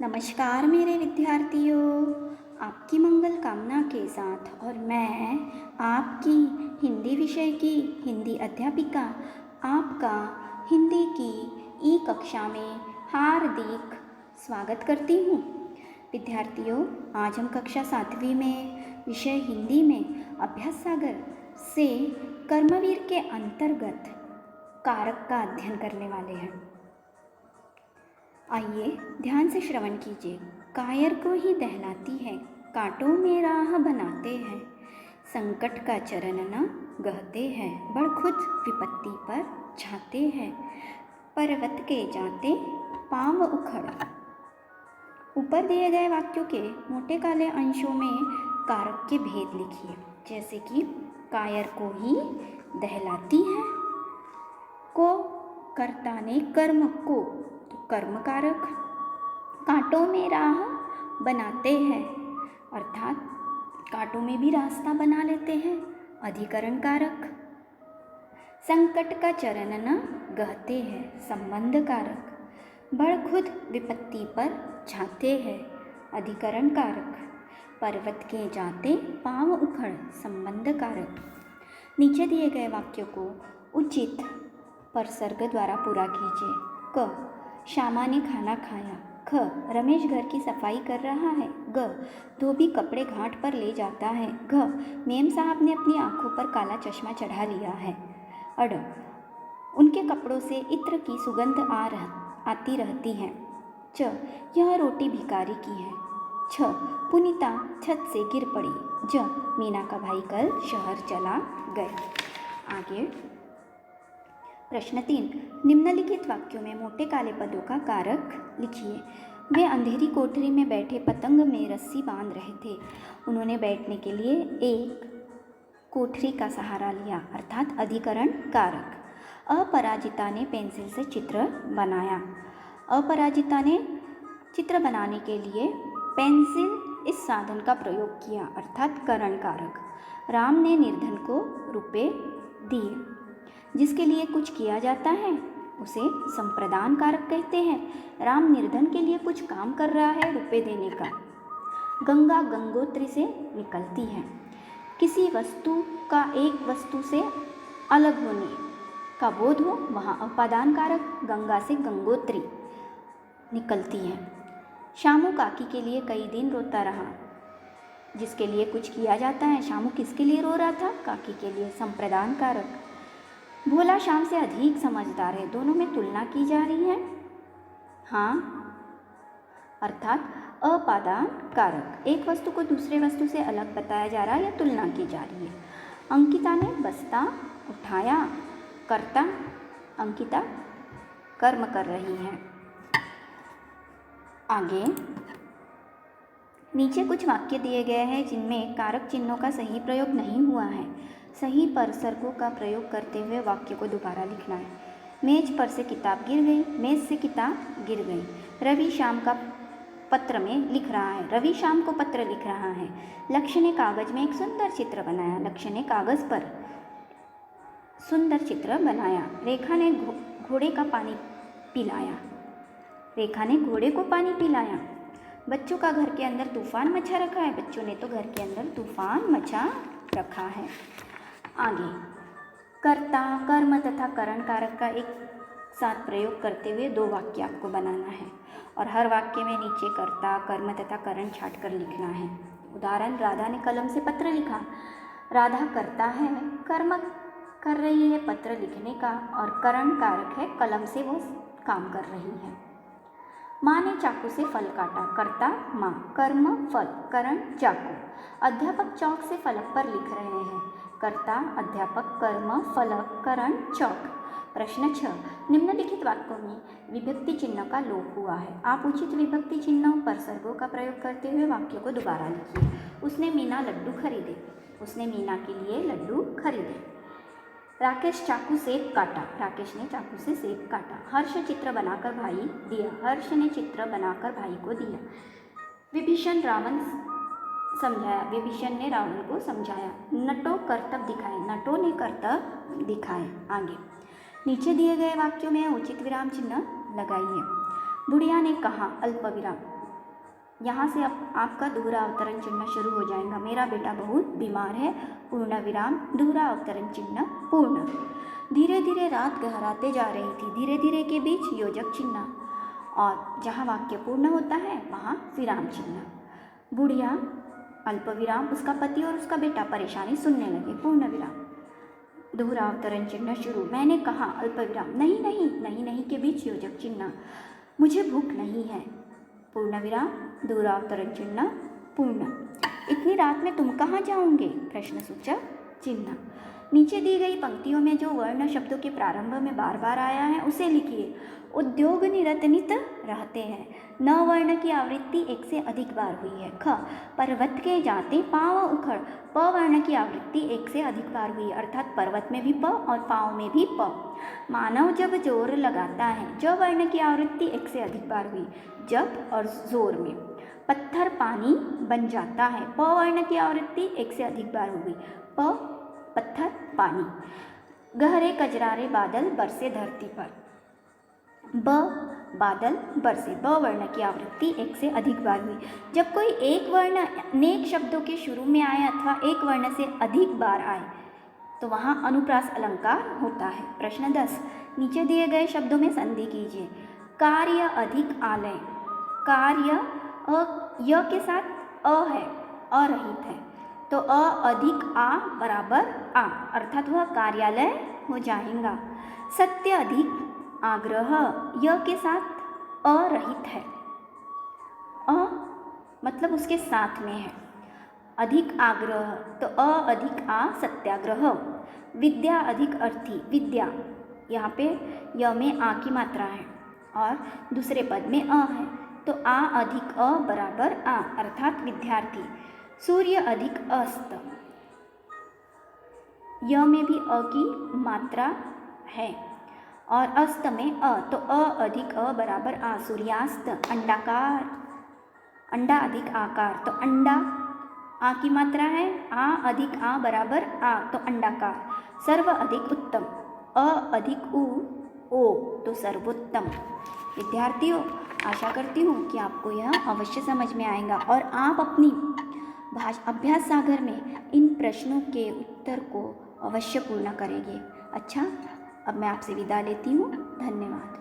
नमस्कार मेरे विद्यार्थियों, आपकी मंगल कामना के साथ और मैं आपकी हिंदी विषय की हिंदी अध्यापिका आपका हिंदी की ई कक्षा में हार्दिक स्वागत करती हूँ। विद्यार्थियों, आज हम कक्षा 7वीं में विषय हिंदी में अभ्यास सागर से कर्मवीर के अंतर्गत कारक का अध्ययन करने वाले हैं। आइए ध्यान से श्रवण कीजिए। कायर को ही दहलाती है, कांटों में राह बनाते हैं, संकट का चरण न गहते हैं, बढ़ खुद विपत्ति पर जाते हैं, पर्वत के जाते पांव उखड़। ऊपर दिए गए वाक्यों के मोटे काले अंशों में कारक के भेद लिखिए। जैसे कि कायर को ही दहलाती है, को कर्ता ने कर्म को, तो कर्म कारक। कांटों में राह बनाते हैं, अर्थात कांटों में भी रास्ता बना लेते हैं, अधिकरण कारक। संकट का चरण न गहते हैं, संबंध कारक। बढ़ खुद विपत्ति पर जाते हैं, अधिकरण कारक। पर्वत के जाते पांव उखड़, संबंध कारक। नीचे दिए गए वाक्यों को उचित परसर्ग द्वारा पूरा कीजिए। क, श्यामा ने खाना खाया। ख, रमेश घर की सफाई कर रहा है। ग, धोबी कपड़े घाट पर ले जाता है। घ, मेम साहब ने अपनी आंखों पर काला चश्मा चढ़ा लिया है। अड़, उनके कपड़ों से इत्र की सुगंध आती रहती है। च, यह रोटी भिखारी की है। छ, पुनीता छत से गिर पड़ी। ज, मीना का भाई कल शहर चला गया। आगे प्रश्न 3, निम्नलिखित वाक्यों में मोटे काले पदों का कारक लिखिए। वे अंधेरी कोठरी में बैठे पतंग में रस्सी बांध रहे थे। उन्होंने बैठने के लिए एक कोठरी का सहारा लिया, अर्थात अधिकरण कारक। अपराजिता ने पेंसिल से चित्र बनाया। अपराजिता ने चित्र बनाने के लिए पेंसिल इस साधन का प्रयोग किया, अर्थात करण कारक। राम ने निर्धन को रुपए दिए। जिसके लिए कुछ किया जाता है उसे संप्रदान कारक कहते हैं। राम निर्धन के लिए कुछ काम कर रहा है रुपए देने का। गंगा गंगोत्री से निकलती है। किसी वस्तु का एक वस्तु से अलग होने का बोध हो, वहाँ अपादान कारक गंगा से गंगोत्री निकलती है। शामू काकी के लिए कई दिन रोता रहा। जिसके लिए कुछ किया जाता है, शामू किसके लिए रो रहा था? काकी के लिए, संप्रदान कारक। भोला शाम से अधिक समझदार है, दोनों में तुलना की जा रही है। हाँ, अर्थात अपादान कारक। एक वस्तु को दूसरे वस्तु से अलग बताया जा रहा है या तुलना की जा रही है। अंकिता ने बस्ता उठाया। कर्ता अंकिता कर्म कर रही है। आगे नीचे कुछ वाक्य दिए गए हैं जिनमें कारक चिन्हों का सही प्रयोग नहीं हुआ है। सही परसर्गों का प्रयोग करते हुए वाक्य को दोबारा लिखना है। मेज पर से किताब गिर गई, मेज से किताब गिर गई। रवि शाम का पत्र में लिख रहा है, रवि शाम को पत्र लिख रहा है। लक्ष्य ने कागज में एक सुंदर चित्र बनाया, लक्ष्य ने कागज पर सुंदर चित्र बनाया। रेखा ने घोड़े का पानी पिलाया, रेखा ने घोड़े को पानी पिलाया। बच्चों का घर के अंदर तूफान मचा रखा है, बच्चों ने तो घर के अंदर तूफान मचा रखा है। आगे कर्ता कर्म तथा करण कारक का एक साथ प्रयोग करते हुए दो वाक्य आपको बनाना है और हर वाक्य में नीचे कर्ता कर्म तथा करण छाट कर लिखना है। उदाहरण, राधा ने कलम से पत्र लिखा। राधा करता है, कर्म कर रही है पत्र लिखने का, और करण कारक है, कलम से वो काम कर रही है। माँ ने चाकू से फल काटा। कर्ता माँ, कर्म फल, करण चाकू। अध्यापक चौक से फलक पर लिख रहे हैं। कर्ता अध्यापक, कर्म फलक, करण चौक। प्रश्न 6, निम्नलिखित वाक्यों में विभक्ति चिन्ह का लोप हुआ है। आप उचित विभक्ति चिन्हों परसर्गों का प्रयोग करते हुए वाक्य को दोबारा लिखिए। उसने मीना लड्डू खरीदे। उसने मीना के लिए लड्डू खरीदे। राकेश चाकू सेब काटा। राकेश ने चाकू से सेब काटा। हर्ष चित्र बनाकर भाई दिया। हर्ष ने चित्र बनाकर भाई को दिया। विभीषण रावण समझाया। विभीषण ने रावण को समझाया। नटो करतब दिखाए। नटो ने करतब दिखाए। आगे नीचे दिए गए वाक्यों में उचित विराम चिन्ह लगाइए। बुढ़िया ने कहा अल्प विराम। यहाँ से अब आपका दोहरा अवतरण चिन्ह शुरू हो जाएगा। मेरा बेटा बहुत बीमार है, पूर्ण विराम, दोहरा अवतरण चिन्ह पूर्ण। धीरे धीरे रात गहराते जा रही थी, धीरे धीरे के बीच योजक चिन्ह, और जहाँ वाक्य पूर्ण होता है वहाँ विराम चिन्ह। बुढ़िया अल्प विराम, उसका पति और उसका बेटा परेशानी सुनने लगे, पूर्ण विराम, दोहरा अवतरण चिन्ह शुरू। मैंने कहा अल्प विराम, नहीं नहीं, नहीं नहीं के बीच योजक चिन्ह, मुझे भूख नहीं है, पूर्ण विराम, दोहरा अवतरण चिन्ह पूर्ण। इतनी रात में तुम कहाँ जाओगे, प्रश्न सूचक चिन्ह। नीचे दी गई पंक्तियों में जो वर्ण शब्दों के प्रारंभ में बार बार आया है उसे लिखिए। उद्योग निरत नित रहते हैं, न वर्ण की आवृत्ति एक से अधिक बार हुई है। ख, पर्वत के जाते पाँव उखड़, प वर्ण की आवृत्ति एक से अधिक बार हुई, अर्थात पर्वत में भी प और पाँव में भी प। मानव जब जोर लगाता है, ज वर्ण की आवृत्ति एक से अधिक बार हुई, जब और जोर में। पत्थर पानी बन जाता है, प वर्ण की आवृत्ति एक से अधिक बार हुई, प पत्थर पानी। गहरे कजरारे बादल बरसे धरती पर, ब बादल बरसे, ब वर्ण की आवृत्ति एक से अधिक बार हुई। जब कोई एक वर्ण अनेक शब्दों के शुरू में आए अथवा एक वर्ण से अधिक बार आए तो वहाँ अनुप्रास अलंकार होता है। प्रश्न 10, नीचे दिए गए शब्दों में संधि कीजिए। कार्य अधिक आलय, कार्य य के साथ अ है, अरहित है, तो अ अधिक आ बराबर आ, अर्थात वह कार्यालय हो जाएगा। सत्य अधिक आग्रह, य के साथ अरहित है, अ मतलब उसके साथ में है, अधिक आग्रह तो अ अधिक आ सत्याग्रह। विद्या अधिक अर्थी, विद्या, यहाँ पे य में आ की मात्रा है और दूसरे पद में अ है, तो आ अधिक अ बराबर आ, अर्थात विद्यार्थी। सूर्य अधिक अस्त, य में भी अ की मात्रा है और अस्त में अ, तो अ अधिक अ बराबर आ, सूर्यास्त। अंडाकार, अंडा अधिक आकार, तो अंडा आ की मात्रा है, आ अधिक आ बराबर आ, तो अंडाकार। सर्व अधिक उत्तम, अ अधिक उ ओ, तो सर्वोत्तम। विद्यार्थियों, आशा करती हूँ कि आपको यह अवश्य समझ में आएगा और आप अपनी अभ्यास सागर में इन प्रश्नों के उत्तर को अवश्य पूर्ण करेंगे। अच्छा, अब मैं आपसे विदा लेती हूँ। धन्यवाद।